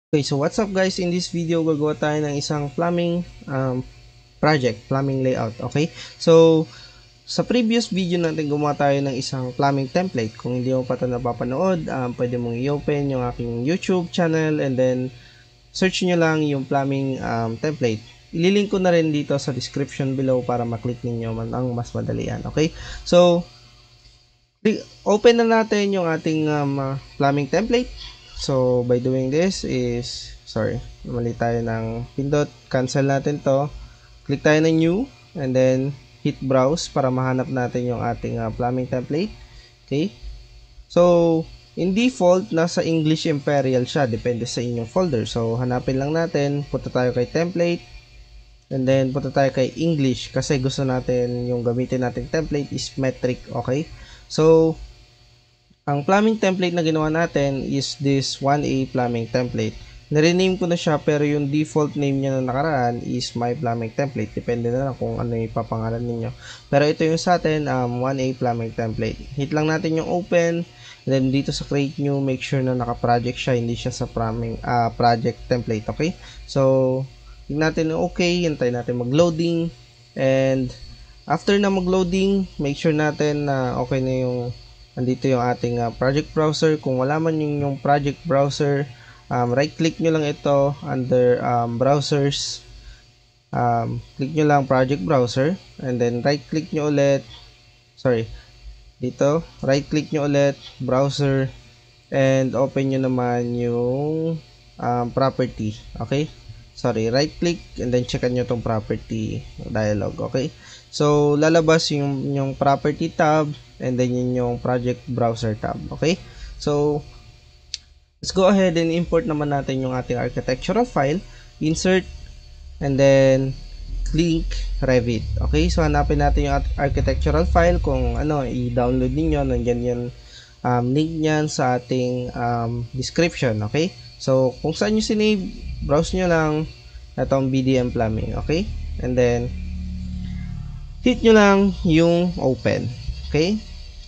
Okay, so what's up guys? In this video, gagawa tayo ng isang plumbing project, plumbing layout, okay? So, sa previous video natin, gumawa tayo ng isang plumbing template. Kung hindi mo pa ito napapanood, pwede mong i-open yung aking YouTube channel and then search nyo lang yung plumbing template. Ililink ko na rin dito sa description below para maklik ninyo ang mas madalian, okay? So, open na natin yung ating plumbing template. So, by doing this is, mali tayo ng pindot, cancel natin to, click tayo ng new, and then hit browse para mahanap natin yung ating plumbing template. Okay? So, in default, nasa English Imperial siya, depende sa inyong folder. So, hanapin lang natin, punta tayo kay template, and then punta tayo kay English, kasi gusto natin yung gamitin nating template is metric, okay? So, ang plumbing template na ginawa natin is this 1A plumbing template. Nare-name ko na siya pero yung default name niya na nakaraan is my plumbing template. Depende na lang kung ano yung ipapangalan ninyo. Pero ito yung sa atin, 1A plumbing template. Hit lang natin yung open. And then dito sa create new, make sure na naka-project siya, hindi siya sa plumbing, project template. Okay? So, hit natin yung okay. Hintay natin mag-loading. And after na mag-loading, make sure natin na okay na yung andito yung ating project browser. Kung wala man yung project browser, right click nyo lang ito under browsers, click nyo lang project browser and then right click nyo ulit, dito right click nyo ulit browser and open nyo naman yung property. Okay, right click and then checkan nyo tong property dialog. Okay, so lalabas yung property tab and then yun yung project browser tab. Okay, so let's go ahead and import naman natin yung ating architectural file, insert and then click Revit. Okay, so hanapin natin yung architectural file. Kung ano i-download niyo, nandiyan yung link niyan sa ating description. Okay, so kung saan nyo sinave, browse nyo lang itong BDM plumbing. Okay, and then hit nyo lang yung open. Okay,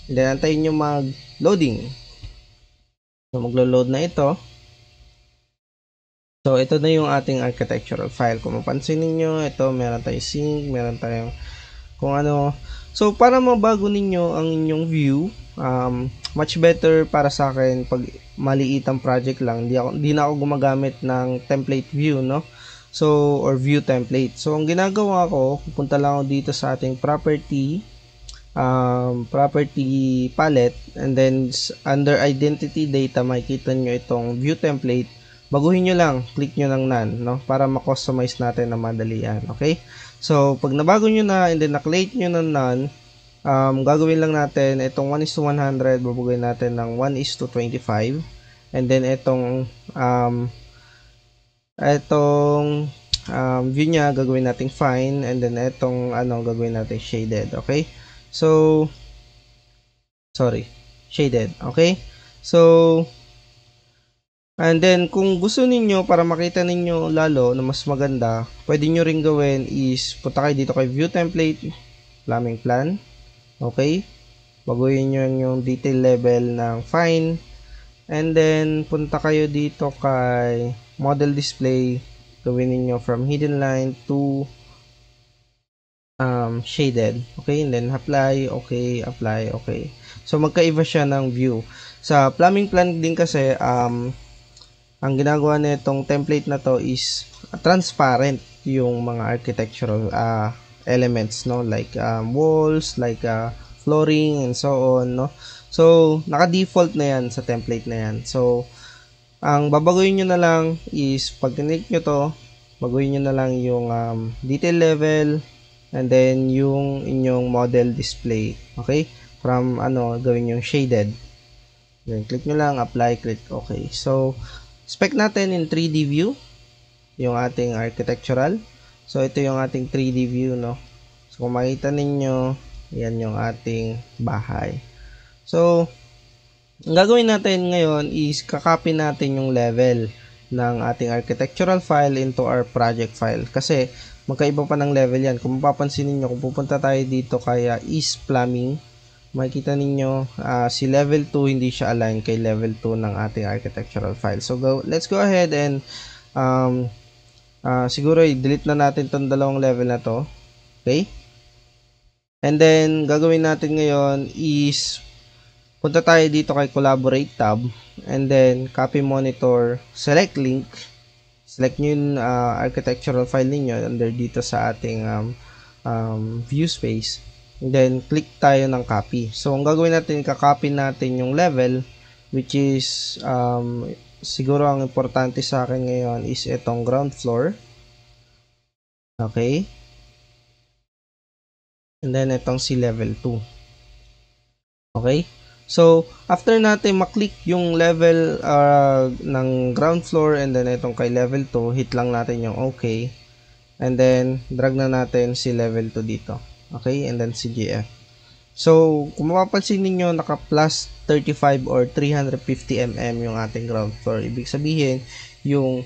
and then antayin nyo mag-loading. So maglo-load na ito. So ito na yung ating architectural file. Kung mapansin niyo, ito meron tayong sink, meron tayong kung ano. So para mabago ninyo ang inyong view, much better para sa akin pag maliit ang project lang. Di na ako gumagamit ng template view, no? So, or view template. So, ang ginagawa ko, pupunta lang ako dito sa ating property palette, and then under identity data, makikita nyo itong view template. Baguhin nyo lang, click nyo lang none, no? Para ma-customize natin na madalian. Okay? So, pag nabago nyo na, and then na-create nyo na none, gagawin lang natin, itong 1:100, babaguhin natin ng 1:25, and then itong view nya gagawin natin fine, and then itong gagawin natin shaded. Okay, so shaded. Okay, so and then kung gusto ninyo para makita ninyo lalo na mas maganda, pwede nyo rin gawin is punta kayo dito kay view template, plumbing plan. Okay, baguhin nyo yung detail level ng fine, and then punta kayo dito kay model display, gawin niyo from hidden line to shaded. Okay, and then apply, okay, apply, okay. So magkaiba siya ng view. Sa plumbing plan din kasi ang ginagawa nitong template na to is transparent yung mga architectural elements, no, like walls, like flooring and so on, no. So naka-default na yan sa template na yan. So ang babaguhin nyo na lang is pag click nyo to, baguhin nyo na lang yung detail level and then yung inyong model display. Okay, from gawin yung shaded, then click nyo lang apply, click okay. So spec natin in 3D view yung ating architectural. So ito yung ating 3D view, no. So kung makita ninyo, yan yung ating bahay. So ang gagawin natin ngayon is kakopy natin yung level ng ating architectural file into our project file, kasi magkaiba pa ng level yan. Kung mapapansin niyo, kung pupunta tayo dito kaya is plumbing, makikita ninyo si level 2 hindi siya align kay level 2 ng ating architectural file. So let's go ahead and siguro i-delete na natin tong dalawang level na to. Okay? And then gagawin natin ngayon is punta tayo dito kay collaborate tab, and then copy monitor, select link, select nyo yung architectural file ninyo under dito sa ating view space. And then, click tayo ng copy. So, ang gagawin natin, kakopy natin yung level, which is, siguro ang importante sa akin ngayon is itong ground floor. Okay. And then, itong si level 2. Okay. So, after natin maklik yung level ng ground floor, and then itong kay level 2, hit lang natin yung okay. And then, drag na natin si level 2 dito. Okay, and then CGF. So, kung mapapansin ninyo, naka plus 35 or 350 mm yung ating ground floor. Ibig sabihin, yung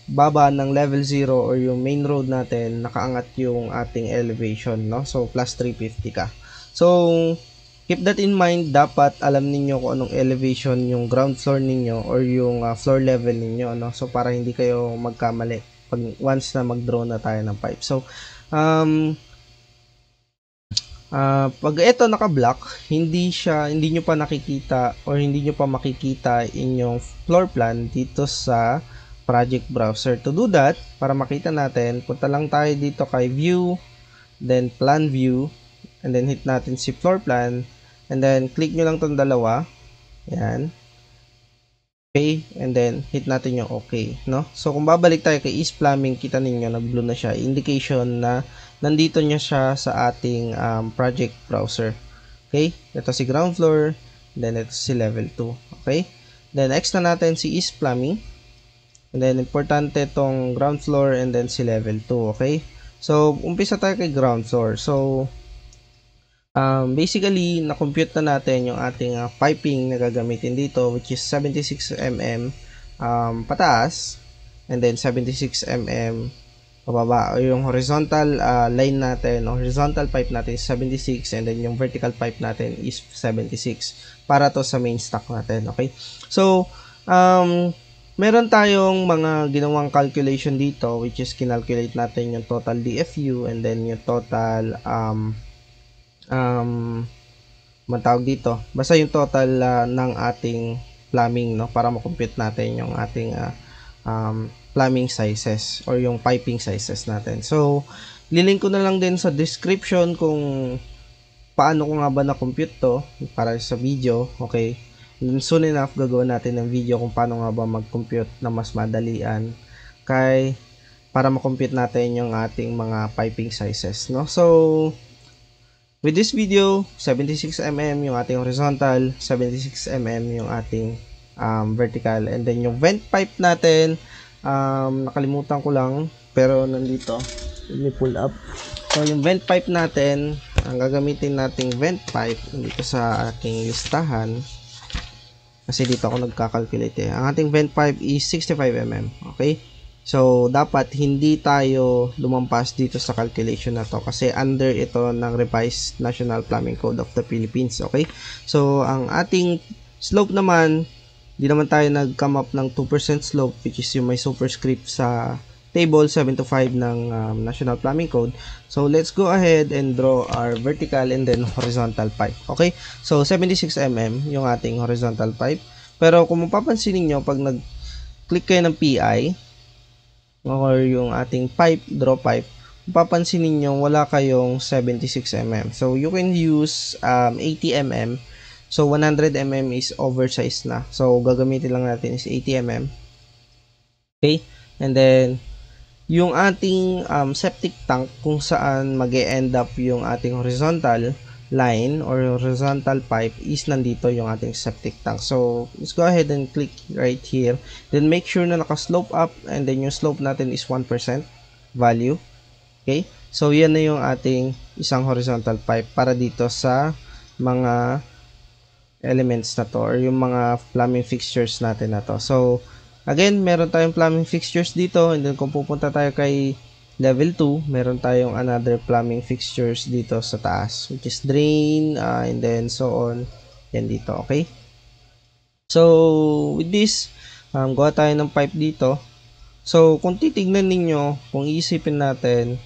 baba ng level 0 or yung main road natin, nakaangat yung ating elevation, no? So, plus 350 ka. So, keep that in mind. Dapat alam ninyo kung anong elevation yung ground floor ninyo or yung floor level ninyo, no? So, para hindi kayo magkamali pag once na mag-draw na tayo ng pipe. So, pag ito naka-block, hindi nyo pa nakikita or hindi nyo pa makikita inyong floor plan dito sa project browser. To do that, para makita natin, punta lang tayo dito kay view, then plan view, and then hit natin si floor plan, and then click nyo lang tong dalawa. Yan. Okay, and then hit natin yung okay, no? So kung babalik tayo kay East Plumbing, kita ninyo nag-blue na siya, indication na nandito niya siya sa ating project browser. Okay, ito si ground floor, then ito si level 2. Okay, then next na natin si East Plumbing, and then importante itong ground floor and then si level 2. Okay, so umpisa tayo kay ground floor. So basically, na-compute na natin yung ating piping na gagamitin dito, which is 76 mm pataas, and then 76 mm pababa, o yung horizontal line natin, o horizontal pipe natin is 76, and then yung vertical pipe natin is 76, para to sa main stock natin. Okay, so meron tayong mga ginawang calculation dito, which is kinalculate natin yung total DFU, and then yung total matawag dito, basta yung total ng ating plumbing, no, para makompute natin yung ating plumbing sizes or yung piping sizes natin. So, lilink ko na lang din sa description kung paano ko nga ba na-compute to para sa video. Okay, and soon enough gagawin natin ng video kung paano nga ba mag-compute na mas madalian para ma-compute natin yung ating mga piping sizes, no? So, with this video, 76 mm yung ating horizontal, 76 mm yung ating vertical, and then yung vent pipe natin, nakalimutan ko lang pero nandito, let me pull up. So yung vent pipe natin, ang gagamitin nating vent pipe dito sa aking listahan, kasi dito ako nagka-calculate ang ating vent pipe is 65 mm. Okay, so dapat hindi tayo lumampas dito sa calculation na to kasi under ito ng revised National Plumbing Code of the Philippines. Okay, so ang ating slope naman, di naman tayo nag-come up ng 2% slope, which is yung may superscript sa table 725 ng National Plumbing Code. So let's go ahead and draw our vertical and then horizontal pipe. Okay, so 76 mm yung ating horizontal pipe, pero kung mapapansin niyo pag nag-click kayo ng PI or yung ating pipe, draw pipe, mapapansin niyo wala kayong 76 mm. So you can use 80 mm. So 100 mm is oversized na. So gagamitin lang natin is 80 mm. Okay? And then yung ating septic tank kung saan mag-e-end up yung ating horizontal line or horizontal pipe is nandito yung ating septic tank. So let's go ahead and click right here. Then make sure na naka-slope up, and then yung slope natin is 1% value. Okay? So yan na yung ating isang horizontal pipe para dito sa mga elements na to or yung mga plumbing fixtures natin na to. So again, meron tayong plumbing fixtures dito, and then kung pupunta tayo kay level 2, meron tayong another plumbing fixtures dito sa taas, which is drain, and then so on. Yan dito, okay? So, with this, gawa tayo ng pipe dito. So, kung titignan ninyo, kung iisipin natin,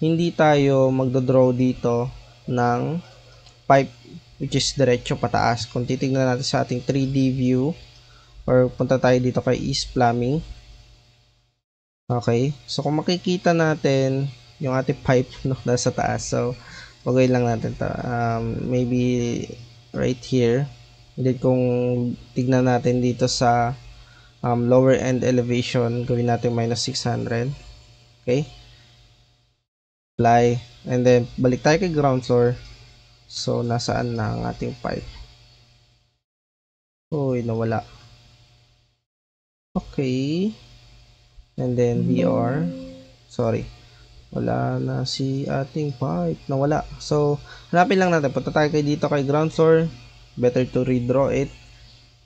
hindi tayo magdodraw dito ng pipe which is diretso pataas. Kung titignan natin sa ating 3D view, or punta tayo dito kay East Plumbing. Okay, so kung makikita natin yung ating pipe no, nasa taas. So, pagawin lang natin to. Maybe right here. And then kung tignan natin dito sa lower end elevation, gawin natin minus 600. Okay, apply, and then balik tayo kay ground floor. So, nasaan na ang ating pipe? Uy, nawala. Okay, and then VR, sorry, wala na si ating pipe, nawala. So, hanapin lang natin, punta tayo dito kay ground floor. Better to redraw it.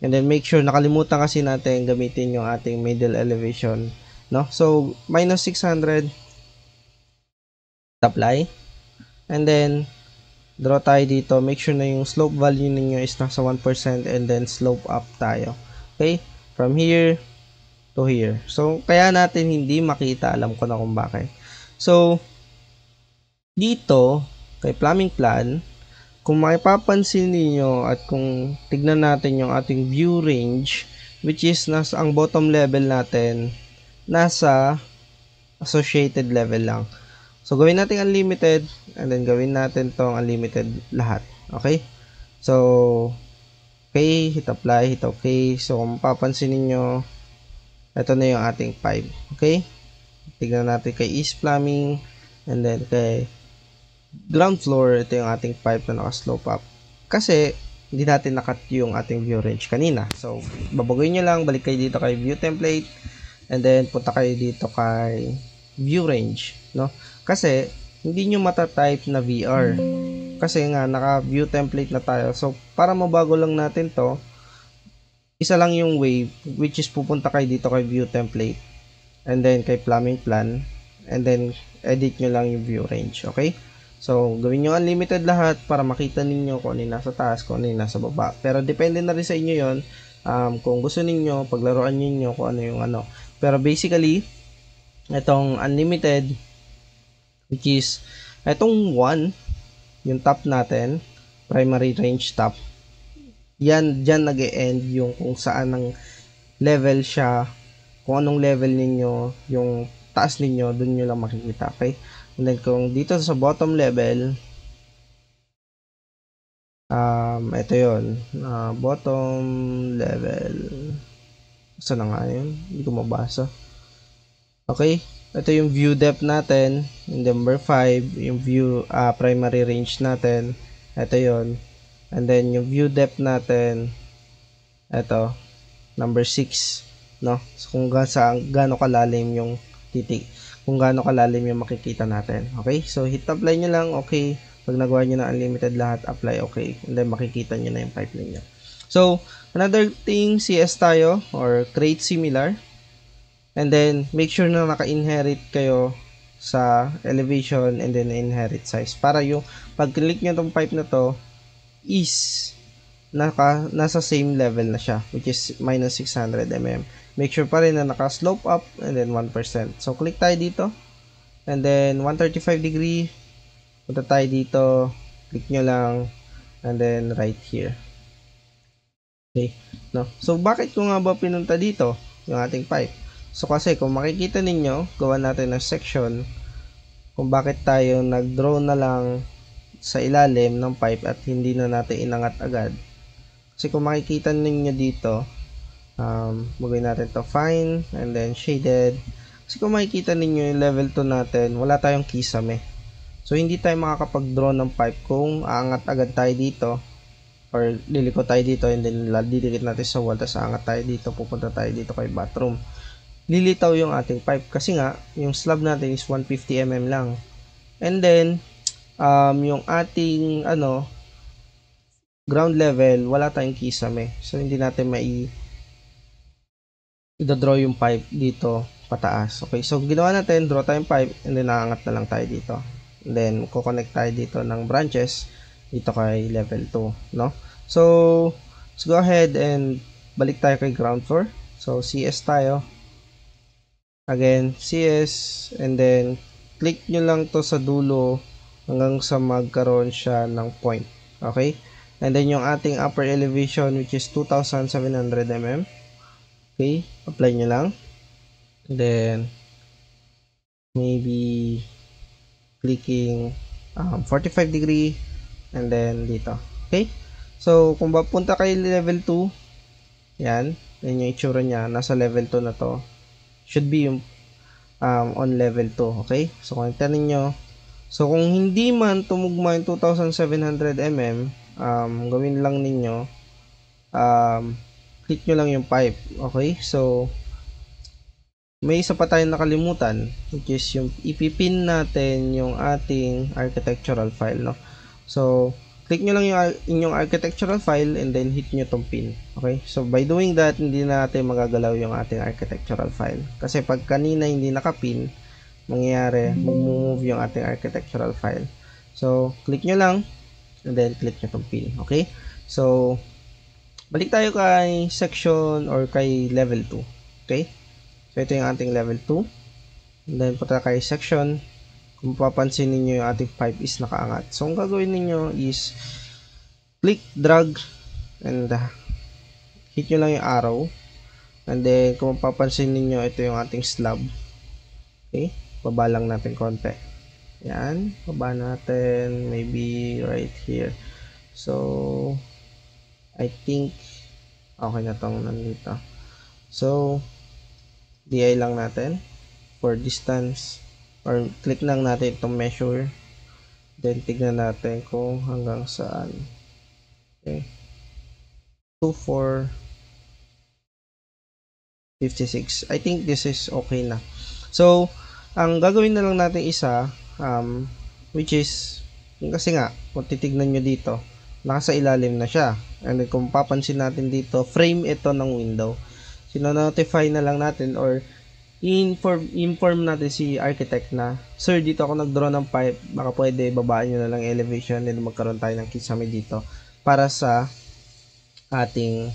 And then make sure, nakalimutan kasi natin gamitin yung ating middle elevation, no? So, minus 600, apply. And then, draw tayo dito. Make sure na yung slope value ninyo is nasa 1% and then slope up tayo. Okay? From here to here. So, kaya natin hindi makita. Alam ko na kung bakit. So, dito, kay plumbing plan, kung mapapansin niyo at kung tignan natin yung ating view range, which is nasa ang bottom level natin, nasa associated level lang. So, gawin natin unlimited, and then gawin natin tong unlimited lahat. Okay? So, okay, hit apply, hit okay. So, kung mapapansin niyo, ito na yung ating pipe. Okay? Tignan natin kay East Plumbing, and then kay ground floor, ito yung ating pipe na naka-slope up. Kasi, hindi natin nakat yung ating view range kanina. So, babaguhin nyo lang, balik kayo dito kay view template, and then punta kayo dito kay view range, no? Kasi, hindi nyo matatype na VR. Kasi nga, naka-view template na tayo. So, para mabago lang natin to, isa lang yung way, which is pupunta kayo dito kay view template, and then kay plumbing plan, and then edit nyo lang yung view range, okay? So, gawin nyo unlimited lahat para makita ninyo kung ano yung nasa taas, kung ano yung nasa baba. Pero depende na rin sa inyo yon. Kung gusto ninyo, paglaruan ninyo kung ano yung ano. Pero basically, itong unlimited, which is, itong 1, yung top natin, primary range top, yan, dyan nag-e-end yung kung saan ang level siya, kung anong level ninyo, yung taas ninyo, dun nyo lang makikita, okay? And then kung dito sa bottom level, ito yun, bottom level, saan na nga yun? Hindi ko mabasa. Okay, ito yung view depth natin, and number 5, yung view primary range natin, ito yun. And then yung view depth natin, ito, number 6, no? So kung gaano kalalim yung titik, kung gaano kalalim yung makikita natin. Okay? So, hit apply nyo lang. Okay. Pag nagawa nyo na unlimited lahat, apply okay. And then, makikita nyo na yung pipe ninyo. So, another thing, CS tayo or create similar. And then, make sure na naka-inherit kayo sa elevation and then inherit size. Para yung pag-click nyo tong pipe na to is nasa same level na siya, which is minus 600 mm. Make sure pa rin na naka-slope up and then 1%. So, click tayo dito. And then, 135 degree. Punta tayo dito. Click nyo lang. And then, right here. Okay. No? So, bakit ko nga ba pinunta dito? Yung ating pipe. So, kasi kung makikita ninyo, gawa natin ng section kung bakit tayo nag-draw na lang sa ilalim ng pipe at hindi na natin inangat agad. Kasi kung makikita ninyo dito, magawin natin to fine and then shaded. Kasi kung makikita ninyo yung level 2 natin, wala tayong kisame. So, hindi tayo makakapag-draw ng pipe kung aangat agad tayo dito or liliko tayo dito and then didikit natin sa wall, tapos aangat tayo dito, pupunta tayo dito kay bathroom. Lilitaw yung ating pipe kasi nga, yung slab natin is 150 mm lang. And then, yung ating ground level, wala tayong kisame. So, hindi natin i-draw yung pipe dito pataas. Okay, so ginawa natin, draw tayong pipe, and then naangat na lang tayo dito. And then, kukonect tayo dito ng branches dito kay level 2, no? So, let's go ahead and balik tayo kay ground floor. So, CS tayo. Again, CS, and then, click nyo lang to sa dulo hanggang sa magkaroon siya ng point. Okay? And then, yung ating upper elevation, which is 2,700 mm. Okay? Apply nyo lang. And then, maybe clicking 45 degree and then dito. Okay? So, kung papunta kay level 2, yan yung itsura niya. Nasa level 2 na to. Should be yung on level 2. Okay? So, kung tignan ninyo, so kung hindi man tumugma yung 2,700 mm, gawin lang ninyo, click nyo lang yung pipe. Okay? So, may isa pa tayong nakalimutan, which is yung ipipin natin yung ating architectural file, no? So, click nyo lang yung inyong architectural file and then hit nyo tong pin. Okay? So, by doing that, hindi natin magagalaw yung ating architectural file. Kasi pag kanina hindi nakapin, mangyayari, mag-move yung ating architectural file. So, click nyo lang and then click nyo tong pin. Okay? So, balik tayo kay section or kay level 2. Okay? So, ito yung ating level 2. And then, punta kay section. Kung papansin niyo yung ating pipe is nakaangat. So, ang gagawin niyo is click, drag, and hit nyo lang yung arrow. And then, kung papansin niyo ito yung ating slab. Okay? Baba lang natin konti. Yan. Baba natin. Maybe right here. So, I think okay na tong nandito. So, DI lang natin for distance or click lang natin itong measure, then tignan natin kung hanggang saan. Okay, 2456. I think this is okay na. So, ang gagawin na lang natin isa, which is kasi nga kung titignan nyo dito, nasa ilalim na siya, and then kung papansin natin dito, frame ito ng window. Sino-notify na lang natin or inform natin si architect na, sir, dito ako nag-draw ng pipe, baka pwede babaan nyo na lang elevation and magkaroon tayo ng kisame dito para sa ating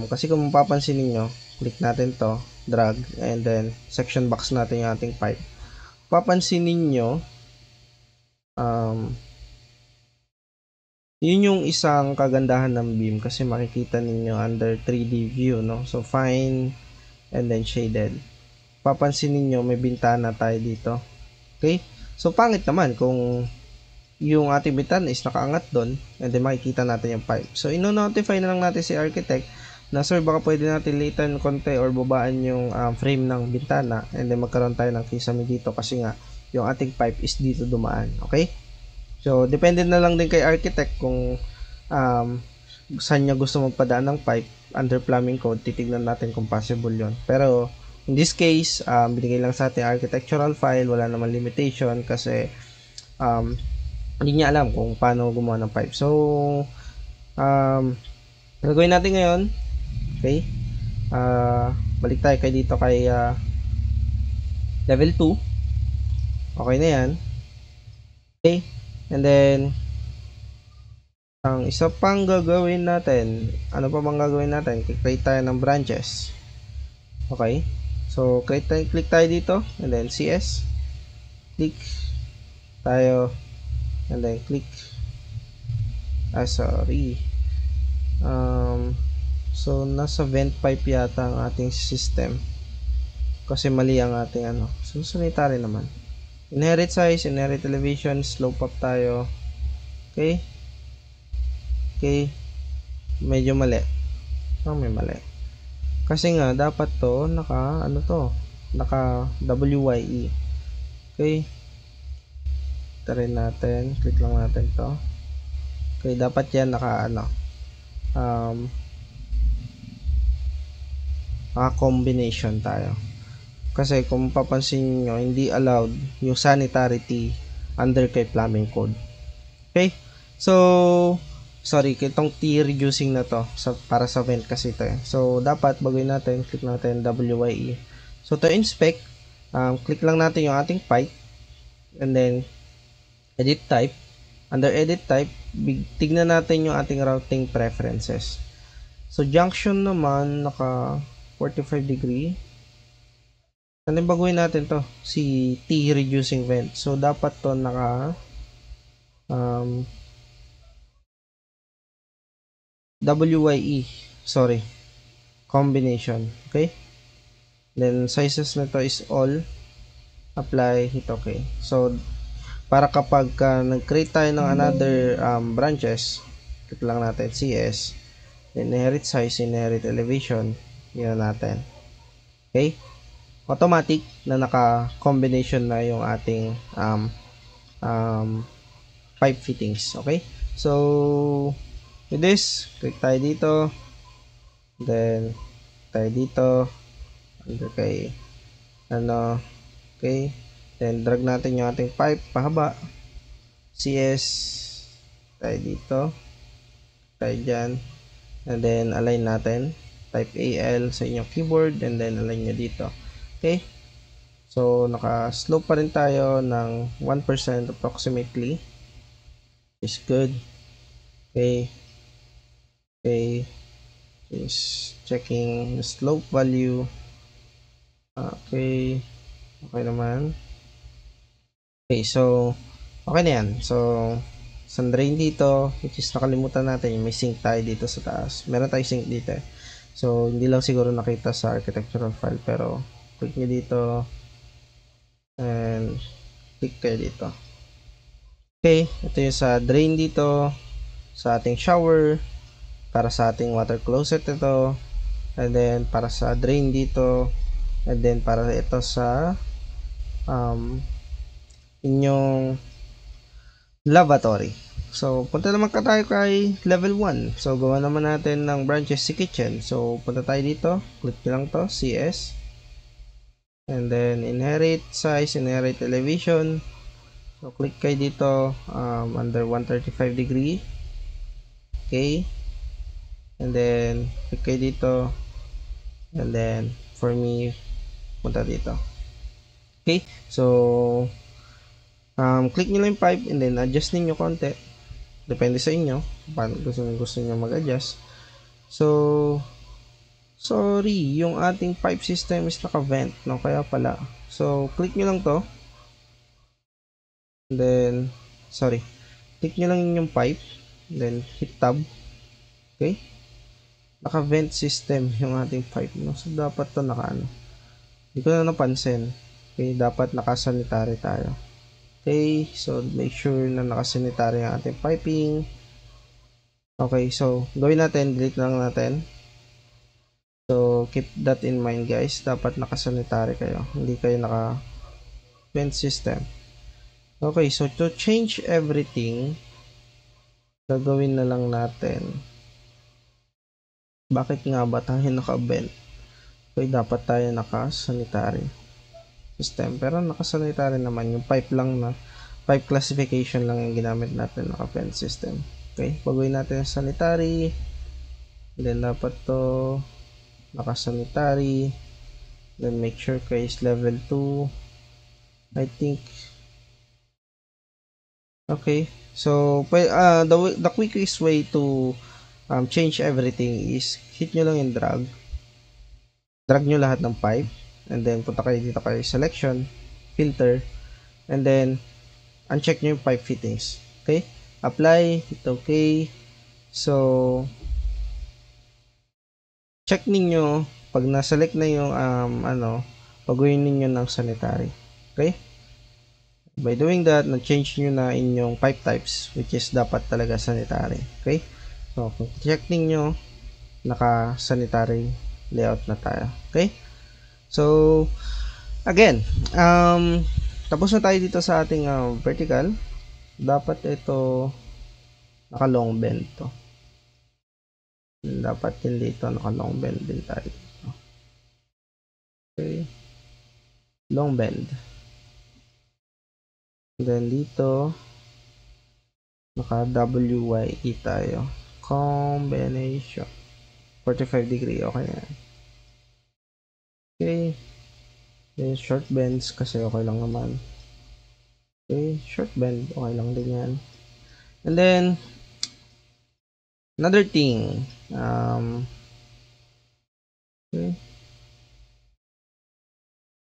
kasi kung mapapansin niyo, click natin to, drag, and then section box natin yung ating pipe. Papansin niyo yun yung isang kagandahan ng beam kasi makikita ninyo under 3D view, no? So, fine and then shaded. Papansin niyo may bintana tayo dito. Okay? So, pangit naman kung yung ating bintana is nakaangat doon and then makikita natin yung pipe. So, ino-notify na lang natin si architect na, sir, baka pwede natin lighten konti or babaan yung frame ng bintana and then magkaroon tayo ng kisame dito kasi nga yung ating pipe is dito dumaan. Okay? So, depende na lang din kay architect kung saan niya gusto magpadaan ng pipe. Under plumbing code, titignan natin kung possible yon. Pero, in this case, binigay lang sa ating architectural file, wala naman limitation kasi hindi niya alam kung paano gumawa ng pipe. So, gagawin natin ngayon, okay, balik tayo kay dito kay level 2. Okay na yan. Okay. And then, ang isa pang gagawin natin, ano pa bang gagawin natin? Create tayo ng branches. Okay. So, click tayo dito, and then CS. Click tayo, and then click. Sorry. So, nasa vent pipe yata ang ating system. Kasi mali ang ating ano. So, sanitary naman. Inherit size, inherit elevation, slope up tayo. Okay. Okay. Medyo mali. May mali. Kasi nga, dapat to, naka WYE. Okay. Try natin. Click lang natin to. Okay, dapat yan naka combination tayo. Kasi kung papansin nyo, hindi allowed yung sanitarity under kay plumbing code. Okay? So, sorry, itong T reducing na to para sa vent kasi ito eh. So, dapat baguhin natin, click natin WYE. So to inspect, click lang natin yung ating pipe and then edit type. Under edit type, tignan natin yung ating routing preferences. So junction naman naka 45 degree. Ano yung baguhin natin to? Si T reducing vent. So dapat to naka WYE, sorry, combination. Okay, then sizes nito is all, apply, hit okay. So para kapag nag-create tayo ng another branches, click lang natin CS, inherit size, inherit elevation, yun natin. Okay, automatic na naka-combination na yung ating pipe fittings. Okay, so with this, click tayo dito, then tayo dito under kay ano, okay, then drag natin yung ating pipe pahaba, CS tayo dito, tayo dyan, and then align natin, type AL sa inyong keyboard, and then align nyo dito. Okay, so naka slope pa rin tayo ng 1% approximately, is good. Okay, okay, is checking the slope value. Okay, okay naman. Okay, so okay na yan. So sa drain dito, which is nakalimutan natin, may sink tayo dito sa taas. Meron tayong sink dito eh. So hindi lang siguro nakita sa architectural file, pero click nyo dito and click kayo dito. Okay, ito yung sa drain dito, sa ating shower, para sa ating water closet ito, and then para sa drain dito, and then para ito sa inyong lavatory. So punta naman ka tayo kay level 1. So gawa naman natin ng branches si kitchen. So punta tayo dito, click lang to, CS, and then inherit size, inherit elevation. So click kayo dito under 135 degree. Okay, and then click kayo dito, and then for me punta dito. Okay, so click nyo lang yung pipe and then adjust ninyo konti, depende sa inyo paano gusto nyo mag-adjust. So sorry, yung ating pipe system is naka-vent, no? Kaya pala, so click nyo lang to, and then sorry, click nyo lang yung pipe, then hit tab. Okay, naka-vent system yung ating pipe, no? So dapat to naka hindi ko na napansin. Okay, dapat naka-sanitary tayo. Okay, so make sure na naka-sanitary ang ating piping. Okay, so gawin natin, delete lang natin. So keep that in mind guys, dapat naka-sanitary kayo, hindi kayo naka-vent system. Okay, so to change everything, gagawin na lang natin, bakit nga ba tayo naka-vent? Okay, dapat tayo naka-sanitary system, pero naka-sanitary naman, yung pipe lang na pipe classification lang yung ginamit natin, naka-vent system. Okay, baguhin natin yung sanitary, then dapat to naka-sanitary, then make sure case level 2, I think. Okay, so the quickest way to change everything is hit nyo lang yung drag nyo lahat ng pipe, and then punta kayo dito kayo selection, filter, and then uncheck nyo yung pipe fittings. Okay, apply, hit okay. So check ninyo pag na-select na yung baguhin ninyo ng sanitary. Okay, by doing that, na-change nyo na inyong pipe types, which is dapat talaga sanitary. Okay, so kung check ninyo, naka-sanitary layout na tayo. Okay, so again, tapos na tayo dito sa ating vertical. Dapat ito naka long bend to, dapat din dito naka long bend din tayo. Okay, long bend, then dito naka WYE tayo, combination 45 degree. Okay na. Okay, Okay, short bends kasi okay lang naman. Okay, short bend, okay lang din yan. And then, another thing, okay,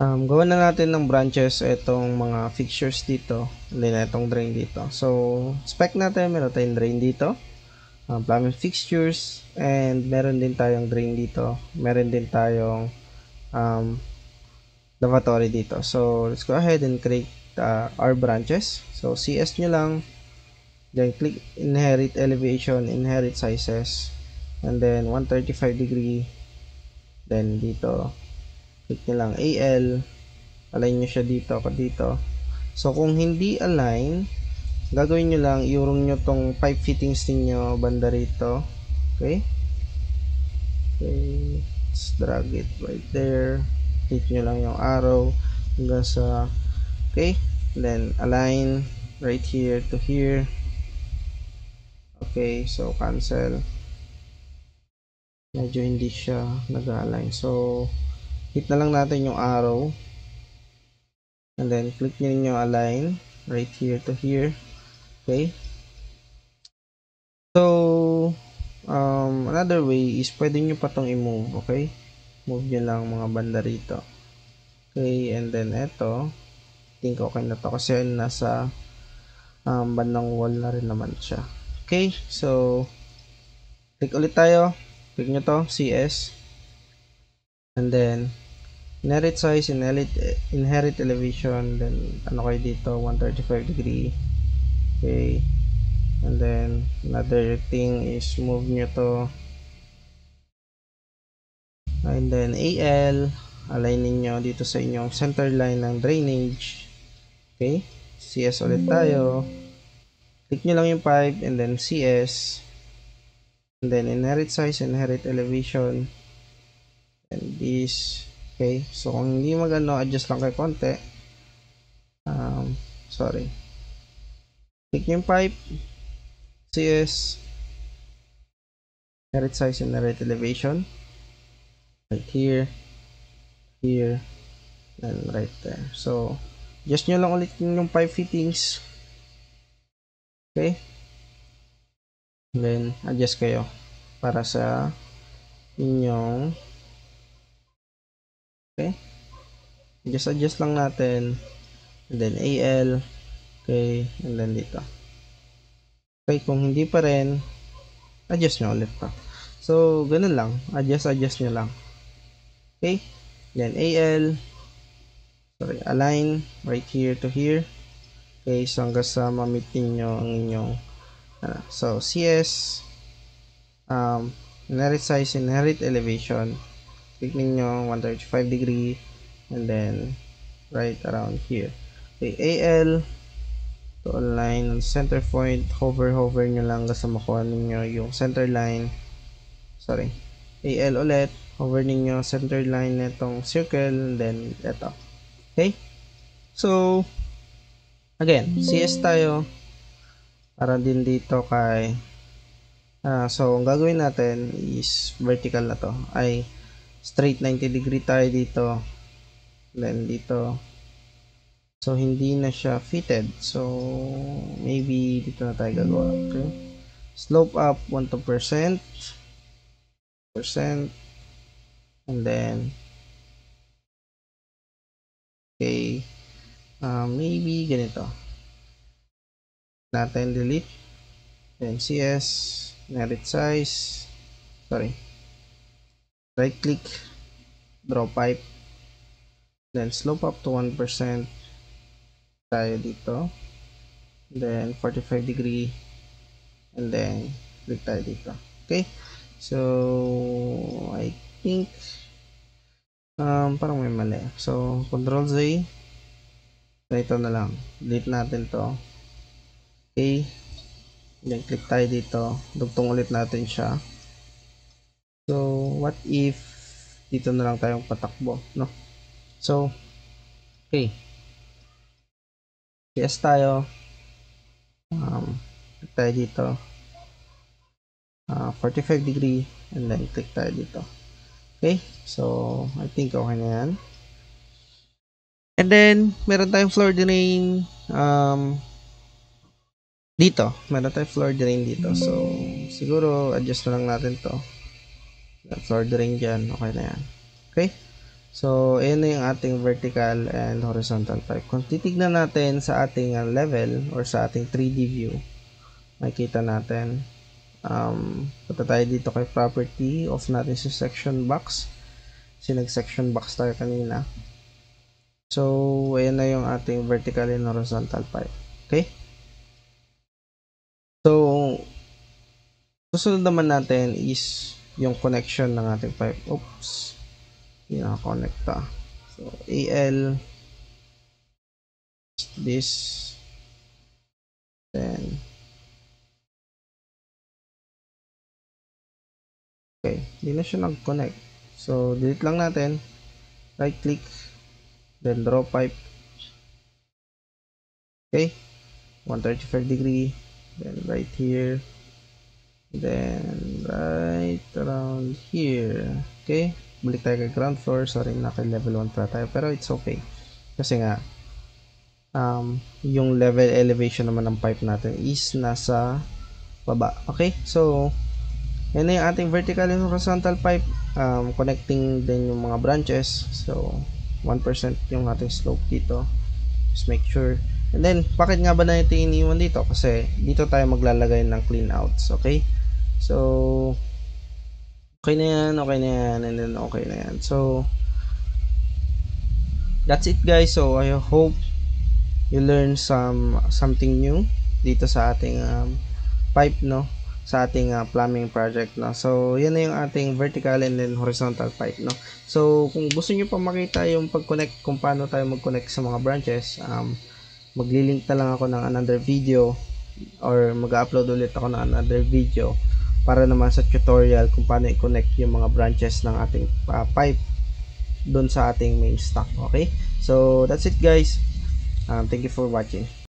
gawa na natin ng branches itong mga fixtures dito, and then itong drain dito. So, spec natin, meron tayong drain dito, plumbing fixtures, and meron din tayong drain dito, meron din tayong lavatory dito. So, let's go ahead and create our branches. So, CS nyo lang, then click inherit elevation, inherit sizes, and then 135 degree, then dito click nyo lang AL, align nyo siya dito ako dito. So kung hindi align, gagawin nyo lang, iurong nyo tong pipe fittings ninyo banda rito. Okay, let's drag it right there, click nyo lang yung arrow hanggang sa okay, then align right here to here. Okay, so cancel, medyo hindi siya nag-align. So hit na lang natin yung arrow, and then click nyo align right here to here. Okay, so another way is pwede nyo pa tong i-move. Okay, move nyo lang mga banda rito. Okay, and then eto, think okay na to kasi nasa bandang wall na rin naman siya. Okay, so click ulit tayo, click nyo to CS, and then inherit size, inherit elevation, then ano kayo dito, 135 degree. Okay, and then another thing is move nyo to, and then AL, align niyo dito sa inyong center line ng drainage. Okay, CS ulit tayo, click nyo lang yung pipe, and then CS, and then inherit size, inherit elevation, and this. Okay, so kung hindi magano, adjust lang kayo konti. Sorry, click nyo yung pipe, CS, inherit size, inherit elevation, right here, here, and right there. So adjust nyo lang ulit yung pipe fittings. Okay, then adjust kayo para sa inyong okay, adjust lang natin, and then AL. Okay, and then dito. Okay, kung hindi pa rin, adjust nyo ulit pa. So ganun lang, adjust nyo lang. Okay, then AL, sorry, align right here to here. Okay, so hanggang sa ma-meet nyo ang inyong so CS, inherit size, inherit elevation, click ninyo 135 degree, and then right around here. Okay, AL to align on center point, hover nyo lang kasi makuha ninyo yung center line. Sorry, AL ulit, hover ninyo center line netong circle, then eto. Okay, so again, CS tayo para din dito kay so ang gagawin natin is vertical na to, ay straight 90 degree tayo dito, then dito. So hindi na siya fitted, so maybe dito na tayo gagawa. Okay, slope up 1 to percent, and then okay, maybe ganito natin, delete, then CS, inherit size, sorry, right click, draw pipe, then slope up to 1% tayo dito, then 45 degree, and then click tayo dito. Okay, so I think parang may mali, so Control Z, ito na lang, delete natin to. Okay, then click tayo dito, dugtong ulit natin siya. So what if dito na lang tayong patakbo, no? So okay, yes tayo, click tayo dito, 45 degree, and then click tayo dito. Okay, so I think okay na yan. And then, meron tayong floor drain dito. Meron tayong floor drain dito. So, siguro, adjust na lang natin to. Floor drain dyan. Okay na yan. Okay? So, ayan na yung ating vertical and horizontal pipe. Kung titignan natin sa ating level or sa ating 3D view, makikita natin. Punta tayo dito kay property. Off natin si section box. Nag-section box tayo kanina. So, ayan na yung ating vertical and horizontal pipe. Okay? So, susunod naman natin is yung connection ng ating pipe. Oops. Hindi naka-connecta. So, AL this then okay, hindi na siya nag-connect. So, delete lang natin. Right click then draw pipe. Okay, 135 degree, then right here, then right around here. Okay, balik tayo kay ground floor. Sorry, naka level 1 pa tayo, pero it's okay kasi nga yung level elevation naman ng pipe natin is nasa baba. Okay, so yan na yung ating vertical and horizontal pipe, connecting din yung mga branches. So 1% yung ating slope dito, just make sure. And then bakit nga ba natin iniwan dito? Kasi dito tayo maglalagay ng clean outs. Okay, so okay na yan, and then okay na yan. So that's it guys. So I hope you learn something new dito sa ating pipe, no, sa ating plumbing project, no. So yan na yung ating vertical and then horizontal pipe, no. So kung gusto niyo pa makita yung pag-connect, kung paano tayo mag-connect sa mga branches, magli-link na lang ako ng another video or mag-upload ulit ako ng another video para naman sa tutorial kung paano i-connect yung mga branches ng ating pipe doon sa ating main stock. Okay, so that's it guys. Thank you for watching.